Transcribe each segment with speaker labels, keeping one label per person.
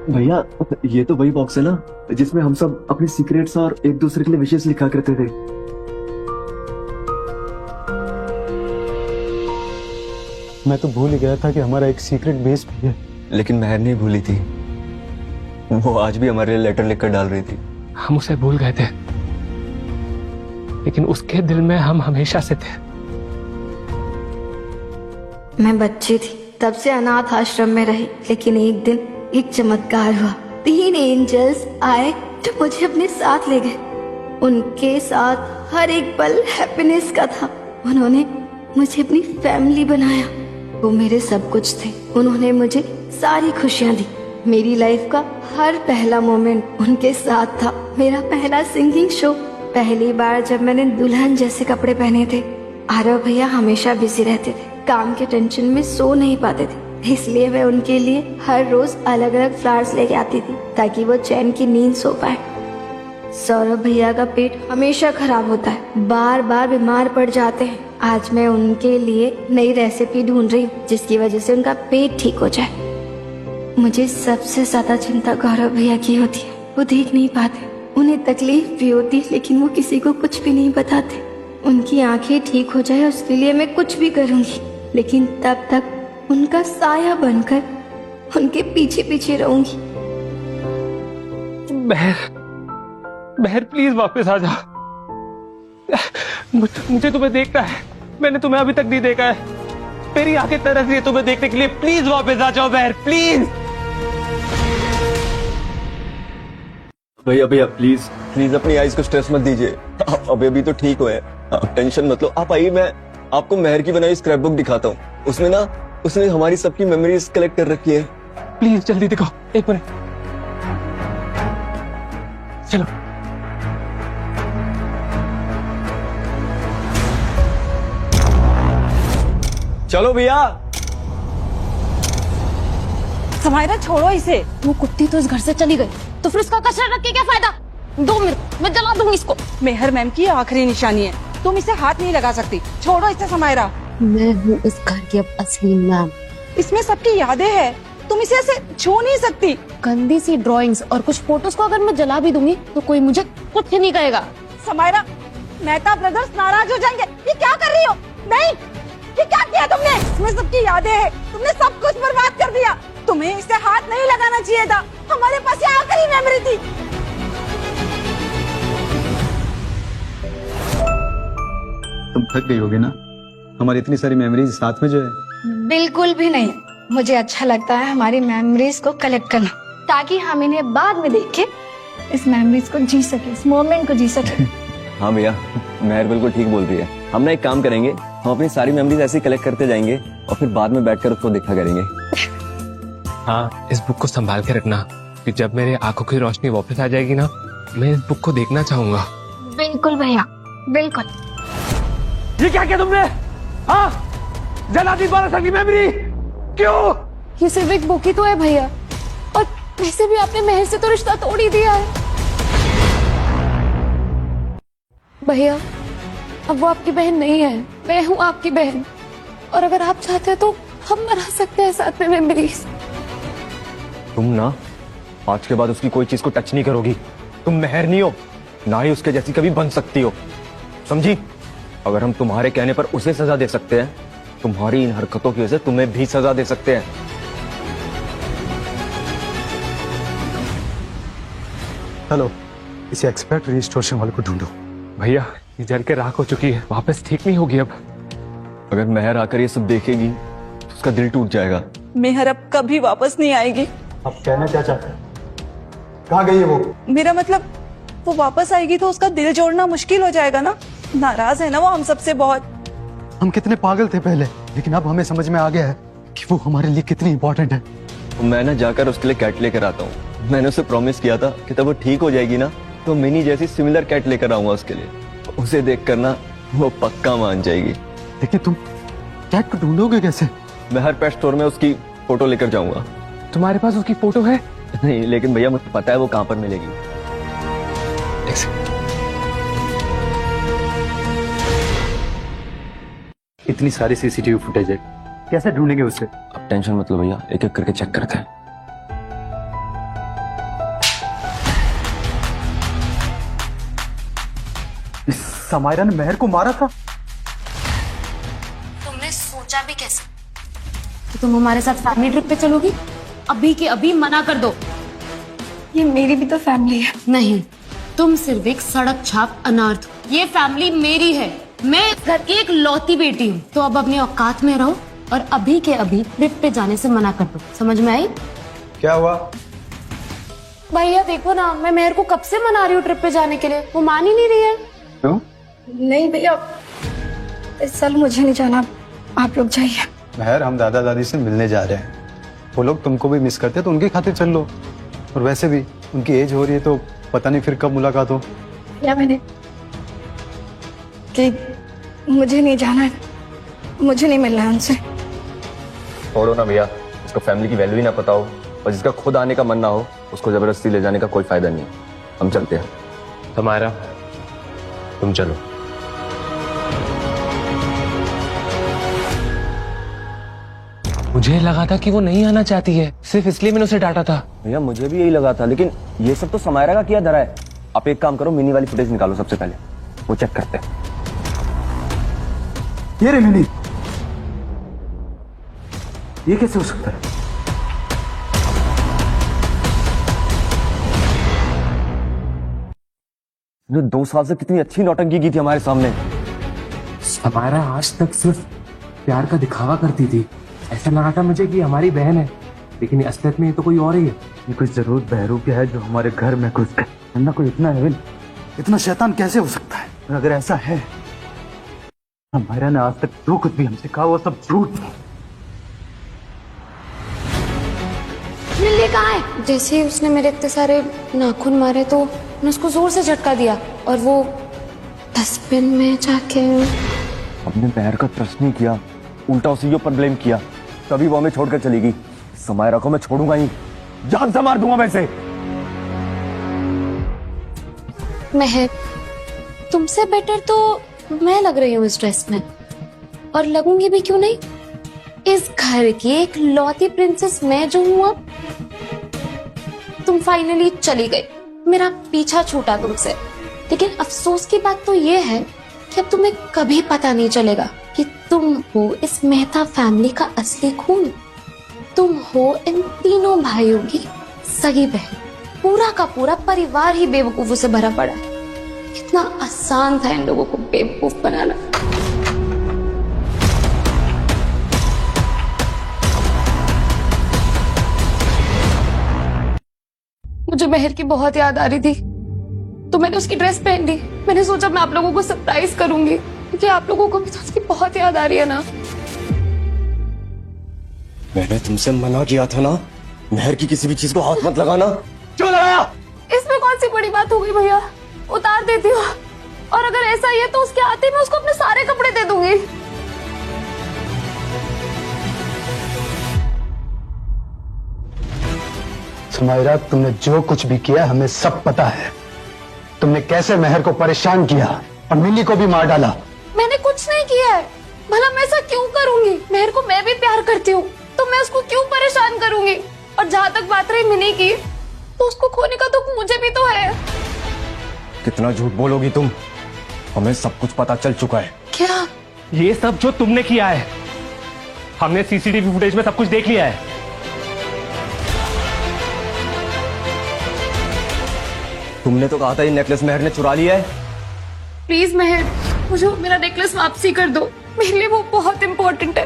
Speaker 1: भैया, ये तो वही बॉक्स है ना जिसमें हम सब अपने सीक्रेट्स और एक दूसरे के लिए विशेष लिखा करते थे।
Speaker 2: मैं तो भूल ही गया था कि हमारा एक सीक्रेट बेस भी है।
Speaker 1: लेकिन महर नहीं भूली थी, वो आज भी हमारे लिए लेटर लिखकर डाल रही थी।
Speaker 3: हम उसे भूल गए थे, लेकिन उसके दिल में हम हमेशा से थे।
Speaker 4: मैं बच्ची थी तब से अनाथ आश्रम में रही, लेकिन एक दिन एक चमत्कार हुआ। 3 एंजल्स आए जो मुझे अपने साथ ले गए। उनके साथ हर एक पल हैप्पीनेस का था। उन्होंने मुझे अपनी फैमिली बनाया। वो मेरे सब कुछ थे। उन्होंने मुझे सारी खुशियाँ दी। मेरी लाइफ का हर पहला मोमेंट उनके साथ था। मेरा पहला सिंगिंग शो, पहली बार जब मैंने दुल्हन जैसे कपड़े पहने थे। आरव भैया हमेशा बिजी रहते थे, काम के टेंशन में सो नहीं पाते थे, इसलिए मैं उनके लिए हर रोज अलग अलग फ्लावर्स लेके आती थी ताकि वो चैन की नींद सो पाए। सौरभ भैया का पेट हमेशा खराब होता है, बार बार बीमार पड़ जाते हैं। आज मैं उनके लिए नई रेसिपी ढूंढ रही हूँ जिसकी वजह से उनका पेट ठीक हो जाए। मुझे सबसे ज्यादा चिंता गौरव भैया की होती है। वो देख नहीं पाते, उन्हें तकलीफ भी होती, लेकिन वो किसी को कुछ भी नहीं बताते। उनकी आंखें ठीक हो जाए उसके लिए मैं कुछ भी करूंगी, लेकिन तब तक उनका साया बनकर उनके पीछे पीछे रहूंगी।
Speaker 3: महर प्लीज वापस आ जा। मुझे तुम्हें देखना है। मैंने तुम्हें अभी तक नहीं देखा है। मेरी आंखें तरस रही है तुम्हें देखने के लिए। प्लीज वापस आ जाओ महर, प्लीज।
Speaker 1: भैया भैया प्लीज प्लीज अपनी आइज को स्ट्रेस मत दीजिए। आप अभी तो ठीक हुए हैं, आप टेंशन मत लो। आप आइए, मैं आपको महर की बनाई स्क्रैप बुक दिखाता हूँ। उसमें ना उसने हमारी सबकी मेमोरीज कलेक्ट कर रखी है।
Speaker 3: प्लीज जल्दी दिखाओ, एक मिनट। चलो।
Speaker 1: चलो भैया।
Speaker 5: समायरा छोड़ो इसे।
Speaker 6: वो कुत्ती तो इस घर से चली गई, तो फिर उसका कचरा रख के क्या फायदा। 2 मिनट, मैं जला दूंगी इसको।
Speaker 5: मेहर मैम की आखिरी निशानी है, तुम इसे हाथ नहीं लगा सकती। छोड़ो इसे समायरा।
Speaker 6: मैं हूँ इस घर की अब असली मैम।
Speaker 5: इसमें सबकी यादें हैं, तुम इसे ऐसे छू नहीं सकती।
Speaker 6: गंदी सी ड्राइंग्स और कुछ फोटोज को अगर मैं जला भी दूंगी तो कोई मुझे कुछ नहीं कहेगा।
Speaker 5: समायरा, मेहता ब्रदर्स नाराज हो जाएंगे। ये क्या कर रही हो? नहीं, ये क्या किया तुमने? इसमें सबकी यादें हैं, तुमने सब कुछ बर्बाद कर दिया। तुम्हें इसे हाथ नहीं लगाना चाहिए था। हमारे पास ये आखिरी मेमोरी थी।
Speaker 2: तुम थक गई होगी ना, हमारी इतनी सारी मेमोरीज साथ में जो है।
Speaker 4: बिल्कुल भी नहीं, मुझे अच्छा लगता है हमारी मेमोरीज को कलेक्ट करना, ताकि हम इन्हें बाद में देख के इस मेमोरीज को जी सके, इस मोमेंट को जी सके।
Speaker 1: हाँ भैया, महर बिल्कुल ठीक बोल रही है। हम ना एक काम करेंगे, हम अपनी सारी मेमोरीज ऐसे ही कलेक्ट करते जाएंगे और फिर बाद में बैठकर उसको देखा करेंगे।
Speaker 3: हाँ, इस बुक को संभाल के रखना कि जब मेरे आंखों की रोशनी वापस आ जाएगी ना, मैं इस बुक को देखना चाहूंगा।
Speaker 4: बिल्कुल भैया, बिल्कुल।
Speaker 3: ये क्या किया तुमने? हाँ, जला दी 12 साल की मेमोरी। क्यों?
Speaker 6: ये सिर्फ एक बुक ही तो है भैया, और वैसे भी आपने महर से तो रिश्ता तोड़ ही दिया है। भैया, अब वो आपकी बहन नहीं है, मैं हूँ आपकी बहन। और अगर आप चाहते हैं तो हम बना सकते हैं साथ में मेमोरीज।
Speaker 1: तुम ना आज के बाद उसकी कोई चीज को टच नहीं करोगी। तुम महर नहीं हो, ना ही उसके जैसी कभी बन सकती हो, समझी? अगर हम तुम्हारे कहने पर उसे सजा दे सकते हैं, तुम्हारी इन हरकतों की वजह से तुम्हें भी सजा दे सकते हैं।
Speaker 2: हेलो, इसे एक्सपर्ट रजिस्ट्रेशन वाले को ढूंढो।
Speaker 3: भैया, ये जल के राख हो चुकी है, वापस ठीक नहीं होगी अब।
Speaker 1: अगर महर आकर ये सब देखेगी तो उसका दिल टूट जाएगा।
Speaker 5: मेहर अब कभी वापस नहीं आएगी।
Speaker 2: आप कहना क्या चाहते हैं? कहाँ गई है वो?
Speaker 5: मेरा मतलब, वो वापस आएगी तो उसका दिल जोड़ना मुश्किल हो जाएगा ना। नाराज है ना वो हम सबसे बहुत।
Speaker 2: हम कितने पागल थे पहले, लेकिन अब हमें समझ में आ गया है कि वो हमारे लिए कितनी इंपॉर्टेंट है।
Speaker 1: तो मैं ना जाकर उसके लिए कैट लेकर आता हूँ। मैंने उसे प्रॉमिस किया था कि तब वो ठीक हो जाएगी ना, तो मिनी जैसी सिमिलर कैट लेकर आऊंगा उसके लिए। उसे देख कर ना वो पक्का मान जाएगी।
Speaker 2: लेकिन तुम कैट को ढूंढोगे कैसे?
Speaker 1: मैं हर पेट स्टोर में उसकी फोटो लेकर जाऊंगा।
Speaker 3: तुम्हारे पास उसकी फोटो है?
Speaker 1: नहीं, लेकिन भैया मुझे पता है वो कहाँ पर मिलेगी।
Speaker 2: इतनी सारी सीसीटीवी फुटेज है, कैसे ढूंढेंगे उसे?
Speaker 1: अब टेंशन मत लो भैया, एक एक करके चेक करते हैं।
Speaker 2: समायरा ने मेहर को मारा था।
Speaker 6: तुमने सोचा भी कैसे कि तुम हमारे साथ फैमिली ट्रिप पे चलोगी? अभी के अभी मना कर दो।
Speaker 4: ये मेरी भी तो फैमिली है।
Speaker 6: नहीं, तुम सिर्फ एक सड़क छाप अनाथ हो। ये फैमिली मेरी है, मैं इस घर की एक लौती बेटी हूँ। तो अब अपने औकात में रहो और अभी के अभी ट्रिप पे जाने से मना कर दो। समझ में आई?
Speaker 2: क्या हुआ?
Speaker 6: भैया देखो ना, मैं मेहर को कब से मना रही हूँ ट्रिप पे जाने के लिए, वो मान ही नहीं रही है।
Speaker 2: क्यों?
Speaker 4: नहीं भैया, इस साल मुझे नहीं जाना, आप लोग जाइए।
Speaker 2: मेहर, हम दादा दादी से मिलने जा रहे हैं। वो लोग तुमको भी मिस करते हैं तो उनकी खातिर चल लो। और वैसे भी उनकी एज हो रही है तो पता नहीं फिर कब मुलाकात हो।
Speaker 4: या मैंने कि मुझे नहीं जाना है, मुझे नहीं मिलना है उनसे।
Speaker 1: छोड़ो ना भैया, उसको फैमिली की वैल्यू ही ना पता हो और जिसका खुद आने का मन ना हो उसको जबरदस्ती ले जाने का कोई फायदा नहीं। हम चलते हैं।
Speaker 3: तुम्हारा तुम चलो। मुझे लगा था कि वो नहीं आना चाहती है, सिर्फ इसलिए मैंने उसे डांटा था।
Speaker 1: भैया मुझे भी यही लगा था, लेकिन ये सब तो समायरा का किया धरा है। आप एक काम करो, मिनी वाली फुटेज निकालो सबसे पहले, वो चेक करते हैं।
Speaker 2: ये रे मिनी, ये कैसे हो सकता है?
Speaker 1: जो 2 साल से कितनी अच्छी नौटंकी की थी हमारे सामने।
Speaker 3: हमारा आज तक सिर्फ प्यार का दिखावा करती थी। ऐसा लगा था मुझे कि हमारी बहन है, लेकिन असलियत में ये तो कोई और ही है।
Speaker 2: ये कोई जरूर बहरूप है जो हमारे घर में घुस गए, वरना कोई इतना एविल, इतना शैतान कैसे हो सकता है? और अगर ऐसा है, हमारा ने आज तक जो कुछ भी हमसे कहा वो सब झूठ था।
Speaker 6: मिलने कहाँ है? जैसे ही उसने मेरे इतने सारे नाखून मारे तो मैंने उसको जोर से झटका दिया और वो डस्टबिन में जाके।
Speaker 1: हमने मेहर का ट्रस्ट नहीं किया, उल्टा उसी पर ब्लेम किया, तभी वो हमें छोड़कर चली गई। समायरा को मैं छोड़ूंगा ही, जान से मार दूंगा मैं इसे।
Speaker 6: महक, तुमसे बेटर तो मैं लग रही हूँ इस ड्रेस में, और लगूंगी भी क्यों नहीं। इस घर की एक लौती प्रिंसेस मैं जो हूँ। अब तुम फाइनली चली गई, मेरा पीछा छूटा तुमसे। लेकिन अफसोस की बात तो ये है कि अब तुम्हें कभी पता नहीं चलेगा कि तुम हो इस मेहता फैमिली का असली खून। तुम हो इन तीनों भाइयों की सगी बहन। पूरा का पूरा परिवार ही बेवकूफों से भरा पड़ा है। कितना आसान था इन लोगों को बेवकूफ बनाना। मुझे मेहर की बहुत याद आ रही थी, तो मैंने उसकी ड्रेस पहन ली। मैंने सोचा मैं आप लोगों को सरप्राइज करूंगी, क्योंकि आप लोगों को भी तो उसकी बहुत याद आ रही है ना।
Speaker 1: मैंने तुमसे मना किया था ना, मेहर की किसी भी चीज को हाथ मत लगाना। क्यों लगाया?
Speaker 6: इसमें कौन सी बड़ी बात हो गई भैया, उतार देती हूँ। और अगर ऐसा ही है तो उसके आते ही मैं उसको अपने सारे कपड़े दे दूंगी।
Speaker 2: समायरा, तुमने जो कुछ भी किया हमें सब पता है। तुमने कैसे मेहर को परेशान किया और मिली को भी मार डाला।
Speaker 6: मैंने कुछ नहीं किया है, भला मैं ऐसा क्यों करूंगी? मेहर को मैं भी प्यार करती हूँ, तो मैं उसको क्यों परेशान करूंगी? और जहाँ तक बात रही मिनी की, तो उसको खोने का दुख मुझे भी तो है।
Speaker 1: कितना झूठ बोलोगी तुम? हमें सब कुछ पता चल चुका है।
Speaker 6: क्या?
Speaker 3: ये सब जो तुमने किया है, हमने सीसीटीवी फुटेज में सब कुछ देख लिया है।
Speaker 1: तुमने तो कहा था ये नेकलेस मेहर ने चुरा लिया है।
Speaker 6: प्लीज मेहर, मुझे मेरा नेकलेस वापसी कर दो, मेरे लिए वो बहुत इम्पोर्टेंट है।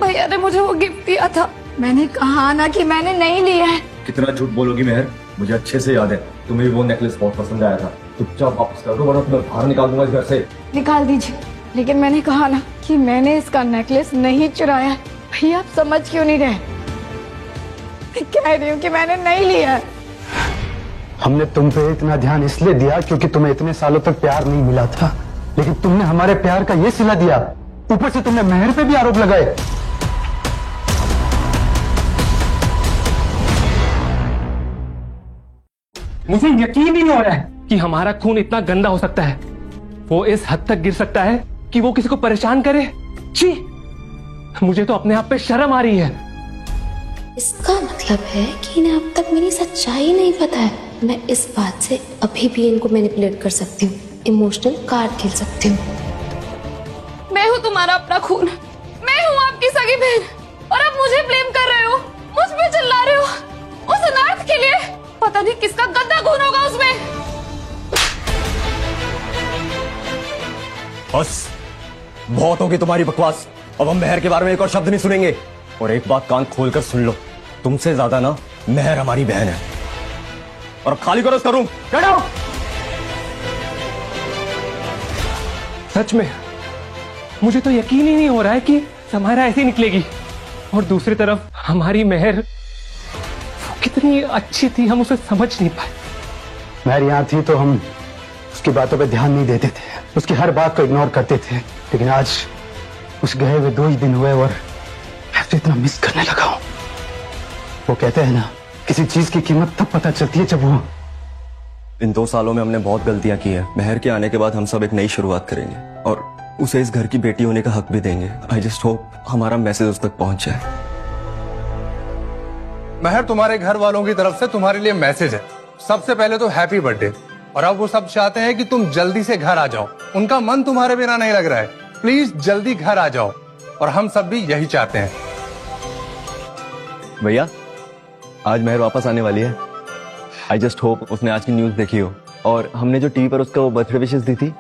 Speaker 6: भैया ने मुझे वो गिफ्ट दिया था।
Speaker 4: मैंने कहा ना कि मैंने नहीं लिया है।
Speaker 1: कितना झूठ बोलोगी मेहर? मुझे अच्छे से याद है, तुम्हें भी वो नेकलेस बहुत पसंद आया था। चुपचाप वापस कर दो, वरना तुम्हें बाहर निकाल दूंगा इस घर से।
Speaker 4: निकाल दीजिए, लेकिन मैंने कहा ना कि मैंने इसका नेकलेस नहीं चुराया। भैया आप समझ क्यों नहीं रहे? मैं कह रही हूँ कि मैंने नहीं लिया है।
Speaker 2: हमने तुम पे इतना ध्यान इसलिए दिया क्योंकि तुम्हें इतने सालों तक प्यार नहीं मिला था, लेकिन तुमने हमारे प्यार का ये सिला दिया, ऊपर से तुमने मेहर पे भी आरोप लगाए।
Speaker 3: मुझे यकीन ही नहीं हो रहा है कि हमारा खून इतना गंदा हो सकता है। वो इस हद तक गिर सकता है कि वो किसी को परेशान करे। छी, मुझे तो अपने आप पे शर्म आ रही है।
Speaker 6: इसका मतलब है कि इन्हें अब तक मेरी सच्चाई नहीं पता है। मैं इस बात से अभी भी इनको मैनिपुलेट कर सकती हूँ। इमोशनल कार्ड खेल सकती हूँ। मैं हूँ तुम्हारा अपना खून, मैं हूँ आपकी सगी बहन, और अब मुझे ब्लेम कर रहे हो, मुझ पे चिल्ला रहे हो उस अनाथ के लिए। पता नहीं किसका गंदा खून होगा उसमें।
Speaker 1: बस बहुत होगी तुम्हारी बकवास। अब हम मेहर के बारे में एक और शब्द नहीं सुनेंगे। और एक बात कान खोलकर सुन लो, तुमसे ज्यादा ना मेहर हमारी बहन है। और खाली करो इसका रूम। Get out.
Speaker 3: सच में मुझे तो यकीन ही नहीं हो रहा है कि समायरा ऐसी निकलेगी। और दूसरी तरफ हमारी मेहर, वो कितनी अच्छी थी, हम उसे समझ नहीं पाए।
Speaker 2: मेहर यहाँ थी तो हम उसकी बातों पे ध्यान नहीं देते थे, उसकी हर बात को इग्नोर करते थे। लेकिन आज उस गए हुए 2 ही दिन हुए और मैं उसे इतना मिस करने लगा हूं। वो कहते हैं ना, किसी चीज की कीमत तब पता चलती है जब वो।
Speaker 1: इन 2 सालों में हमने बहुत गलतियां की है। मेहर के आने के बाद हम सब एक नई शुरुआत करेंगे और उसे इस घर की बेटी होने का हक भी देंगे। आई जस्ट होप हमारा मैसेज उस तक पहुंच जाए।
Speaker 7: मेहर, तुम्हारे घर वालों की तरफ से तुम्हारे लिए मैसेज है। सबसे पहले तो हैप्पी बर्थडे। और अब वो सब चाहते हैं कि तुम जल्दी से घर आ जाओ। उनका मन तुम्हारे बिना नहीं लग रहा है। प्लीज जल्दी घर आ जाओ। और हम सब भी यही चाहते हैं।
Speaker 1: भैया, आज मेहर वापस आने वाली है। आई जस्ट होप उसने आज की न्यूज देखी हो, और हमने जो टीवी पर उसका वो बर्थडे विशेष दी थी,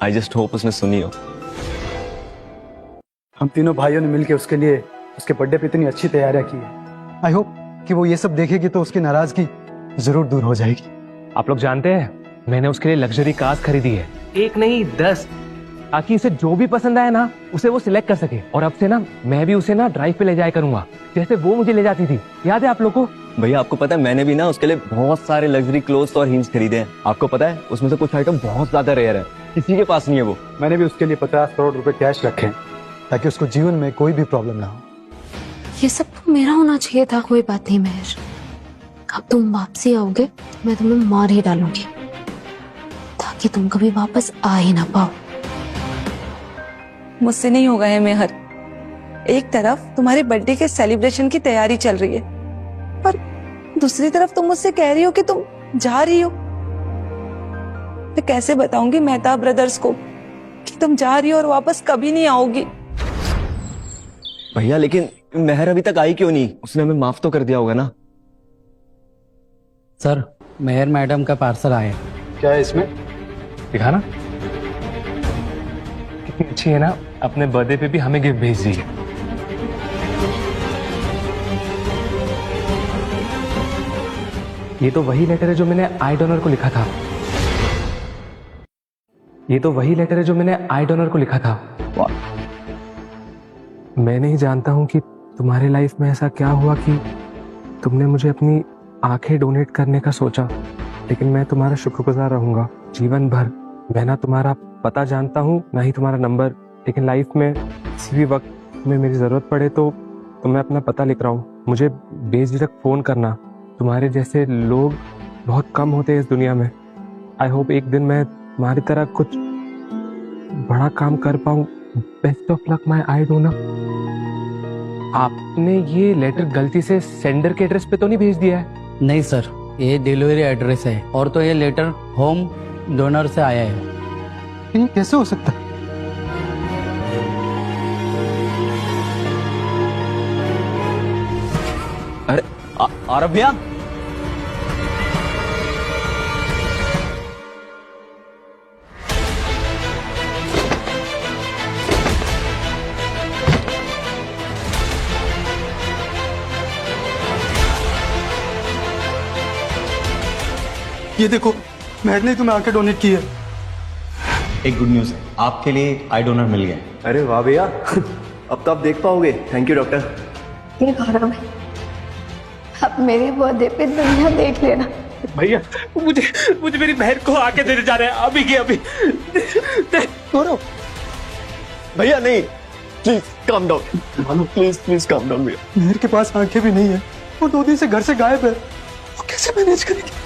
Speaker 1: आई जस्ट होप उसने सुनी हो।
Speaker 2: हम तीनों भाइयों ने मिलकर उसके लिए उसके बर्थडे पे इतनी अच्छी तैयारियां की है। आई होप कि वो ये सब देखेगी तो उसकी नाराजगी जरूर दूर हो जाएगी।
Speaker 3: आप लोग जानते हैं, मैंने उसके लिए लग्जरी कार्स खरीदी है, 1 नहीं 10, ताकि उसे जो भी पसंद आए ना उसे वो सिलेक्ट कर सके। और अब से ना मैं भी उसे ना ड्राइव पे ले जाया करूंगा, जैसे वो मुझे ले जाती थी। याद है आप लोग को?
Speaker 1: भैया, आपको पता है मैंने भी ना उसके लिए बहुत सारे लग्जरी क्लोथ्स और हील्स खरीदे हैं। आपको पता है उसमें से कुछ आइटम बहुत ज्यादा रेयर है, किसी के पास नहीं है वो।
Speaker 2: मैंने भी उसके लिए 50 करोड़ रुपए कैश रखे हैं ताकि उसको जीवन में कोई भी प्रॉब्लम ना हो।
Speaker 6: ये सब तो मेरा होना चाहिए था। कोई बात नहीं मेहर, अब तुम वापसी आओगे मैं तुम्हें मार ही डालूंगी, ताकि तुम कभी वापस आ ही ना पाओ।
Speaker 5: मुझसे नहीं होगा है मेहर। एक तरफ तुम्हारे बर्थडे के सेलिब्रेशन की तैयारी चल रही है, पर दूसरी तरफ तुम मुझसे कह रही हो कि तुम जा रही हो। मैं कैसे बताऊंगी मेहता ब्रदर्स को कि तुम जा रही हो और वापस कभी नहीं आओगी।
Speaker 1: भैया, लेकिन मेहर अभी तक आई क्यों नहीं? उसने हमें माफ तो कर दिया होगा ना।
Speaker 8: सर, मेहर मैडम का पार्सल आया है।
Speaker 2: क्या है इसमें?
Speaker 3: दिखा ना, कितनी अच्छी है ना। अपने बर्थडे पे भी हमें गिफ्ट भेज दी है। ये तो वही लेटर है जो मैंने आई डोनर को लिखा था। ये तो वही लेटर है जो मैंने आई डोनर को लिखा था। मैं नहीं जानता हूं कि तुम्हारे लाइफ में ऐसा क्या हुआ कि तुमने मुझे अपनी आंखें डोनेट करने का सोचा, लेकिन मैं तुम्हारा शुक्रगुजार रहूंगा जीवन भर। मैं ना तुम्हारा पता जानता हूँ, ना ही तुम्हारा नंबर, लेकिन लाइफ में किसी भी वक्त में मेरी जरूरत पड़े तो मैं अपना पता लिख रहा हूँ। मुझे बेझिझक फोन करना। तुम्हारे जैसे लोग बहुत कम होते हैं इस दुनिया में। आई होप एक दिन मैं तुम्हारी तरह कुछ बड़ा काम कर पाऊँ। Best of luck my I donor. आपने ये लेटर गलती से सेंडर के एड्रेस पे तो नहीं भेज दिया है?
Speaker 8: नहीं सर, ये डिलीवरी एड्रेस है, और तो ये लेटर होम डोनर से आया है।
Speaker 2: ये कैसे हो सकता है?
Speaker 1: अरे आरव भैया,
Speaker 2: ये देखो, मेहर ने तुम्हें आंखें डोनेट की है।
Speaker 9: एक गुड न्यूज है, आपके लिए एक आई डोनर मिल गया।
Speaker 1: अरे वाह भैया, अब तो आप देख पाओगे। Thank you doctor.
Speaker 4: ये गौरव है, अब मेरे बर्थडे पे दुनिया देख लेना।
Speaker 3: भैया, मुझे मेरी बहन को आके देने जा रहे हैं अभी के अभी।
Speaker 1: गौरव भैया, नहीं, please calm down. Please calm down भैया।
Speaker 2: मेहर के पास आंखें भी नहीं है, वो 2 दिन से घर से गायब है। वो कैसे मैनेज करेगी?